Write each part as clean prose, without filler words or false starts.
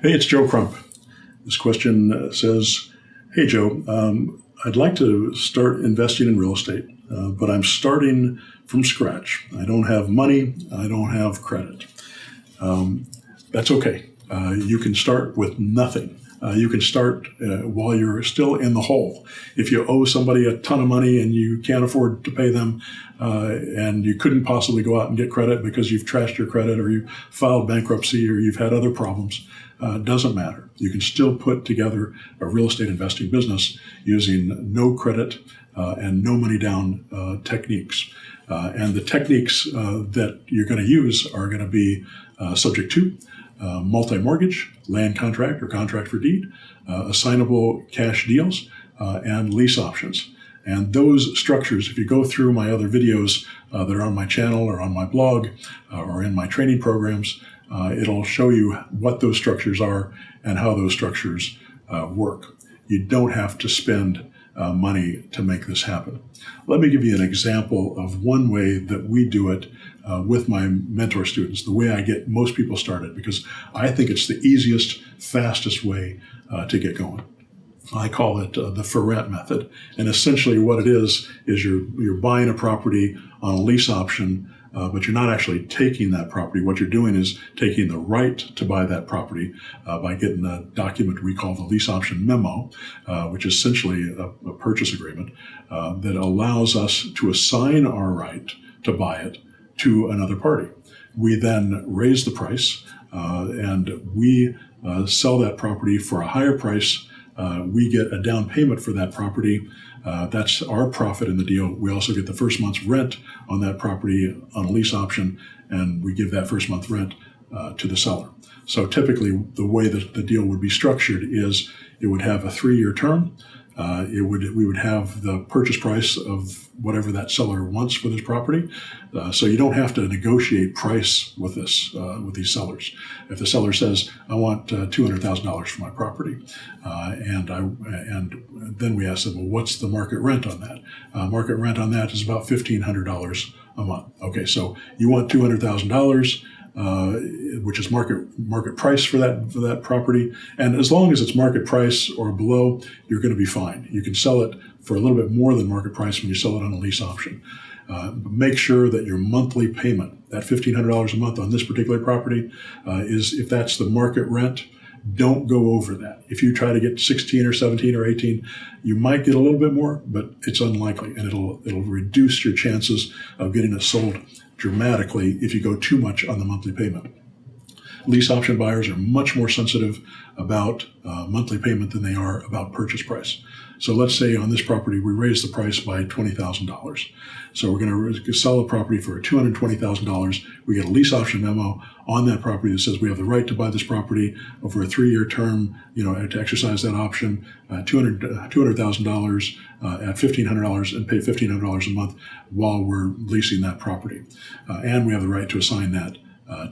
Hey, it's Joe Crump. This question says, hey, Joe, I'd like to start investing in real estate, but I'm starting from scratch. I don't have money. I don't have credit. That's okay. You can start with nothing. You can start while you're still in the hole. If you owe somebody a ton of money and you can't afford to pay them, and you couldn't possibly go out and get credit because you've trashed your credit or you filed bankruptcy or you've had other problems, doesn't matter. You can still put together a real estate investing business using no credit and no money down techniques. And the techniques that you're going to use are going to be subject to multi-mortgage, land contract or contract for deed, assignable cash deals, and lease options. And those structures, if you go through my other videos that are on my channel or on my blog or in my training programs, it'll show you what those structures are and how those structures work. You don't have to spend money to make this happen. Let me give you an example of one way that we do it with my mentor students, the way I get most people started, because I think it's the easiest, fastest way to get going. I call it the for rent method. And essentially what it is you're buying a property on a lease option, but you're not actually taking that property. What you're doing is taking the right to buy that property by getting a document we call the lease option memo, which is essentially a purchase agreement that allows us to assign our right to buy it to another party. We then raise the price and we sell that property for a higher price. We get a down payment for that property. That's our profit in the deal. We also get the first month's rent on that property on a lease option, and we give that first month rent to the seller. So typically, the way that the deal would be structured is it would have a 3-year term. We would have the purchase price of whatever that seller wants for this property. So you don't have to negotiate price with with these sellers. If the seller says, I want $200,000 for my property, and then we ask them, well, what's the market rent on that? Market rent on that is about $1,500 a month. Okay, so you want $200,000. Which is market price for that property. And as long as it's market price or below, you're going to be fine. You can sell it for a little bit more than market price when you sell it on a lease option. Make sure that your monthly payment, that $1,500 a month on this particular property, is, if that's the market rent, don't go over that. If you try to get 16 or 17 or 18, you might get a little bit more, but it's unlikely, and it'll reduce your chances of getting it sold dramatically if you go too much on the monthly payment. Lease option buyers are much more sensitive about monthly payment than they are about purchase price. So let's say on this property, we raise the price by $20,000. So we're going to sell a property for $220,000. We get a lease option memo on that property that says we have the right to buy this property over a 3-year term, to exercise that option, $200,000 at $1,500 and pay $1,500 a month while we're leasing that property. And we have the right to assign that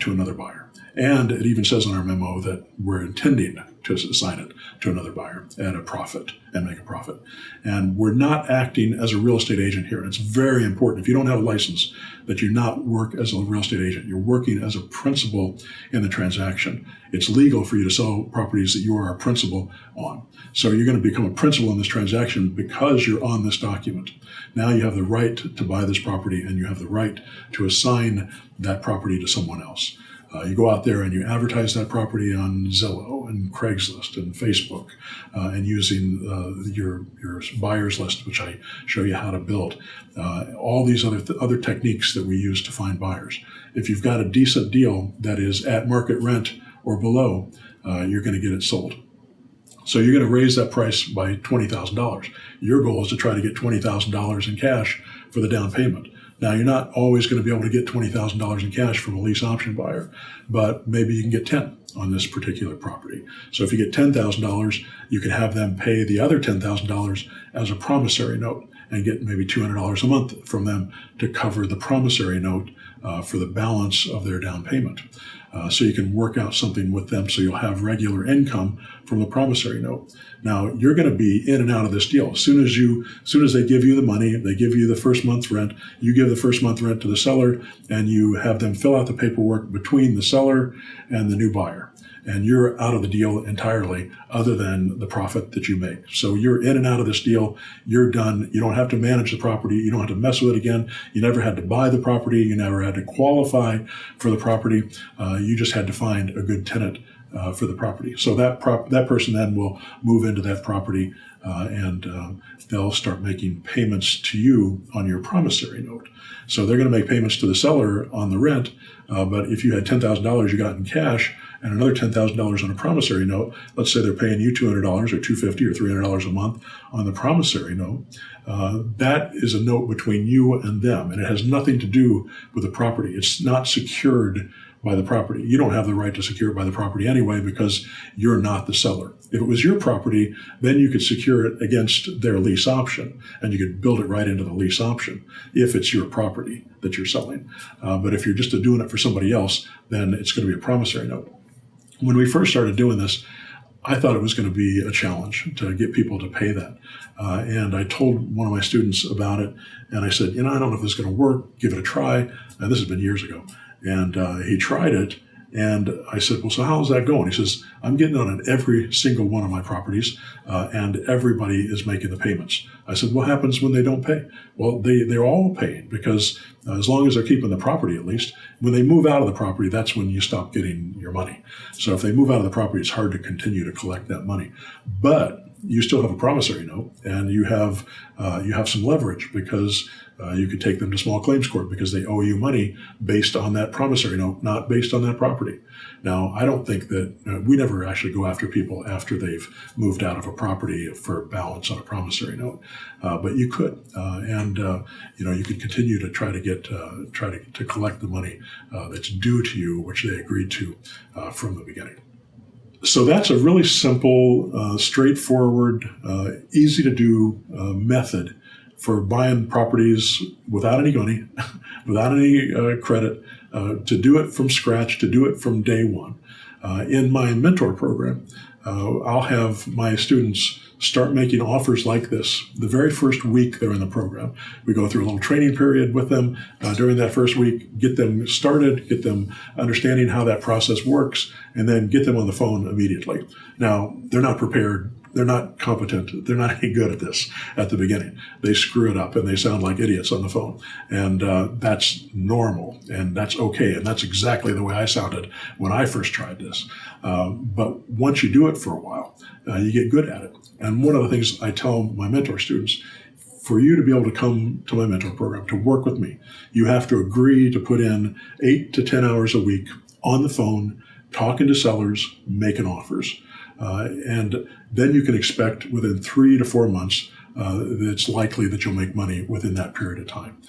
to another buyer. And it even says in our memo that we're intending to assign it to another buyer at a profit and make a profit. And we're not acting as a real estate agent here. And it's very important, if you don't have a license, that you not work as a real estate agent. You're working as a principal in the transaction. It's legal for you to sell properties that you are a principal on. So you're going to become a principal in this transaction because you're on this document. Now you have the right to buy this property, and you have the right to assign that property to someone else. You go out there and you advertise that property on Zillow and Craigslist and Facebook, and using your buyer's list, which I show you how to build. All these other techniques that we use to find buyers. If you've got a decent deal that is at market rent or below, you're going to get it sold. So you're going to raise that price by $20,000. Your goal is to try to get $20,000 in cash for the down payment. Now, you're not always going to be able to get $20,000 in cash from a lease option buyer, but maybe you can get 10 on this particular property. So if you get $10,000, you can have them pay the other $10,000 as a promissory note and get maybe $200 a month from them to cover the promissory note for the balance of their down payment. So you can work out something with them so you'll have regular income from the promissory note. Now, you're going to be in and out of this deal. As soon as they give you the money, they give you the first month's rent, you give the first month rent to the seller, and you have them fill out the paperwork between the seller and the new buyer. and you're out of the deal entirely other than the profit that you make. So you're in and out of this deal. You're done. You don't have to manage the property. You don't have to mess with it again. You never had to buy the property. You never had to qualify for the property. You just had to find a good tenant for the property. So that person then will move into that property and they'll start making payments to you on your promissory note. So they're going to make payments to the seller on the rent, but if you had $10,000 you got in cash and another $10,000 on a promissory note, let's say they're paying you $200 or $250 or $300 a month on the promissory note, that is a note between you and them, and it has nothing to do with the property. It's not secured by the property. You don't have the right to secure it by the property anyway because you're not the seller. If it was your property, then you could secure it against their lease option and you could build it right into the lease option if it's your property that you're selling. But if you're just doing it for somebody else, then it's going to be a promissory note. When we first started doing this, I thought it was going to be a challenge to get people to pay that. And I told one of my students about it and I said, I don't know if this is going to work, give it a try. And this has been years ago. And he tried it, and I said, well, so how's that going? He says, I'm getting on every single one of my properties, and everybody is making the payments. I said, what happens when they don't pay? Well, they're all paying because as long as they're keeping the property at least, when they move out of the property, that's when you stop getting your money. So if they move out of the property, it's hard to continue to collect that money. But you still have a promissory note, and you have some leverage because you could take them to small claims court because they owe you money based on that promissory note, not based on that property. Now, I don't think that we never actually go after people after they've moved out of a property for balance on a promissory note, but you could, and you could continue to try to collect the money that's due to you, which they agreed to from the beginning. So that's a really simple, straightforward, easy to do method for buying properties without any money, without any credit, to do it from scratch, to do it from day one. In my mentor program, I'll have my students start making offers like this the very first week they're in the program. We go through a little training period with them during that first week, get them started, get them understanding how that process works, and then get them on the phone immediately. Now, they're not prepared. They're not competent. They're not any good at this at the beginning. They screw it up and they sound like idiots on the phone. And that's normal and that's okay. And that's exactly the way I sounded when I first tried this. But once you do it for a while, you get good at it. And one of the things I tell my mentor students, for you to be able to come to my mentor program, to work with me, you have to agree to put in 8 to 10 hours a week on the phone, talking to sellers, making offers. And then you can expect within 3 to 4 months it's likely that you'll make money within that period of time.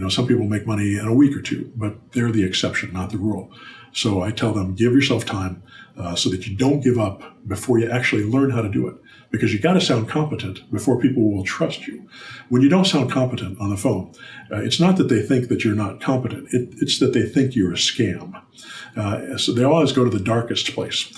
Some people make money in a week or two, but they're the exception, not the rule. So I tell them, give yourself time so that you don't give up before you actually learn how to do it. Because you got to sound competent before people will trust you. When you don't sound competent on the phone, it's not that they think that you're not competent. It's that they think you're a scam. So they always go to the darkest place.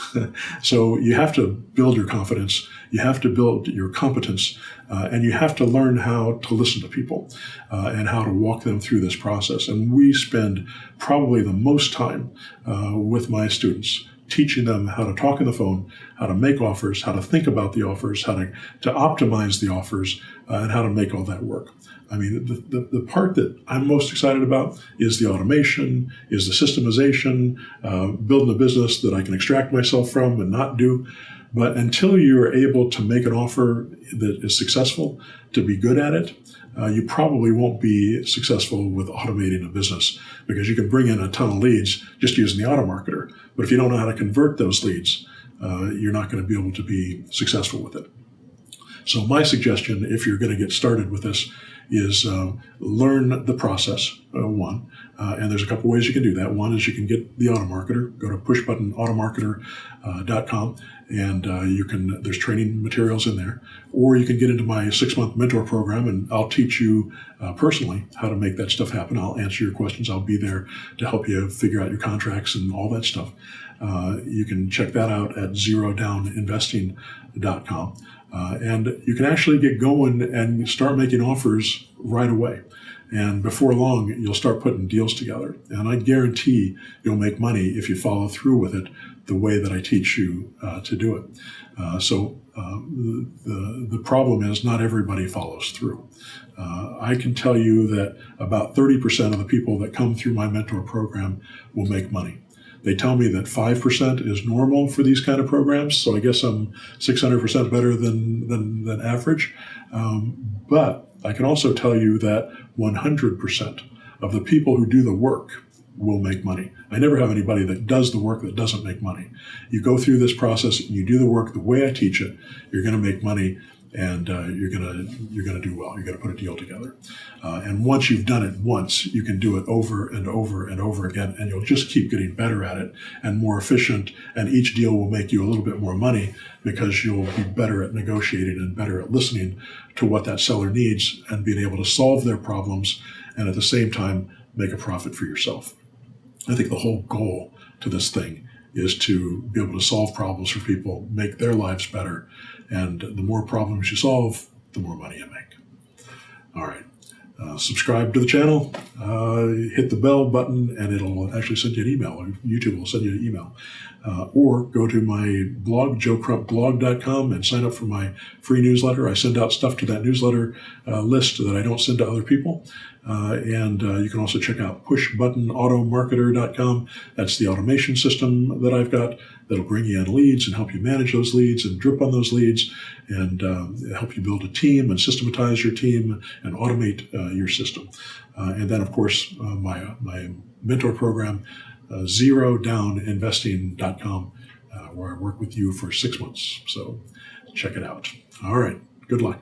So you have to build your confidence. You have to build your competence. And you have to learn how to listen to people and how to walk them through this process. And we spend probably the most time with my students teaching them how to talk on the phone, how to make offers, how to think about the offers, how to optimize the offers, and how to make all that work. I mean, the part that I'm most excited about is the automation, is the systemization, building a business that I can extract myself from and not do. But until you're able to make an offer that is successful, to be good at it, you probably won't be successful with automating a business because you can bring in a ton of leads just using the auto marketer. But if you don't know how to convert those leads, you're not going to be able to be successful with it. So my suggestion, if you're going to get started with this, is learn the process, one. And there's a couple ways you can do that. One is you can get the auto marketer, go to pushbuttonautomarketer.com, and there's training materials in there. Or you can get into my 6-month mentor program, and I'll teach you personally how to make that stuff happen. I'll answer your questions. I'll be there to help you figure out your contracts and all that stuff. You can check that out at zerodowninvesting.com. And you can actually get going and start making offers right away. And before long, you'll start putting deals together. And I guarantee you'll make money if you follow through with it the way that I teach you to do it. The problem is not everybody follows through. I can tell you that about 30% of the people that come through my mentor program will make money. They tell me that 5% is normal for these kind of programs, so I guess I'm 600% better than average. But I can also tell you that 100% of the people who do the work will make money. I never have anybody that does the work that doesn't make money. You go through this process and you do the work the way I teach it, you're going to make money, and you're gonna do well. You're gonna put a deal together, and once you've done it once, you can do it over and over and over again, and you'll just keep getting better at it and more efficient. And each deal will make you a little bit more money because you'll be better at negotiating and better at listening to what that seller needs and being able to solve their problems, and at the same time make a profit for yourself. I think the whole goal to this thing is to be able to solve problems for people, make their lives better. And the more problems you solve, the more money you make. All right. Subscribe to the channel, hit the bell button, and it'll actually send you an email, or YouTube will send you an email. Or go to my blog, joecrumpblog.com, and sign up for my free newsletter. I send out stuff to that newsletter list that I don't send to other people. And you can also check out pushbuttonautomarketer.com. That's the automation system that I've got that'll bring you in leads and help you manage those leads and drip on those leads, and help you build a team and systematize your team and automate your system. And then, of course, my mentor program, ZeroDownInvesting.com, where I work with you for 6 months. So check it out. All right. Good luck.